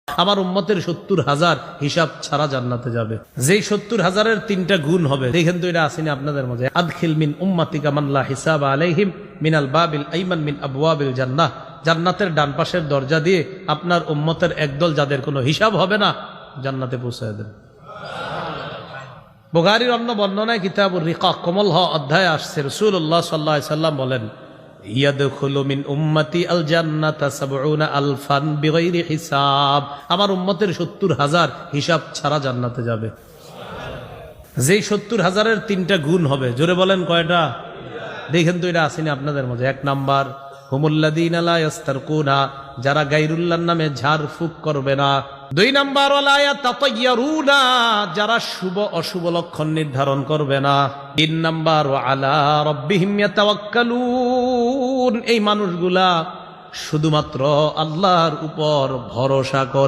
আমার উম্মতের 70,000 হিসাব ছাড়া জান্নাতে যাবে। যেই 70,000-এর 3টা গুণ হবে, দেখেন তো এটা আসেনি আপনাদের মধ্যে। আদখিল মিন উম্মাতিকা মান লা হিসাব আলাইহিম মিনাল বাবিল আইমান মিন আবওয়াবিল জান্নাহ। জান্নাতের ডান পাশের দরজা দিয়ে আপনার উম্মতের একদল যাদের কোনো হিসাব হবে না, জান্নাতে পৌঁছায় দেন। বুখারীর অন্য বর্ণনায় কিতাবুর রিকাক কোমল হ অধ্যায়ে আসছে, রাসূলুল্লাহ সাল্লাল্লাহু আলাইহি সাল্লাম বলেন, ইয়াদখুলু মিন উম্মতি আল জান্নাতা ৭০,০০০ বিগাইরি হিসাব। আমার উম্মতের ৭০,০০০ হিসাব ছাড়া জান্নাতে যাবে। যেই ৭০,০০০-এর 3টা গুণ হবে, জোরে বলেন কয়টা? দেখেন তো এটা আসেনি আপনাদের মধ্যে। 1 নাম্বার, হুমুল্লাযীনা লা ইস্তারকুনা, যারা গায়রুল্লাহর নামে ঝাড় ফুঁক করবে না। 2 নাম্বার, ওয়ালা ইয়াতাতায়্যারুনা, যারা শুভ অশুভ লক্ষণ নির্ধারণ করবে না। 3 নাম্বার, ওয়া আলা রাব্বিহিম ইয়াতাওয়াক্কালুন, এই মানুষগুলা শুধুমাত্র আল্লাহর উপর ভরসা করে।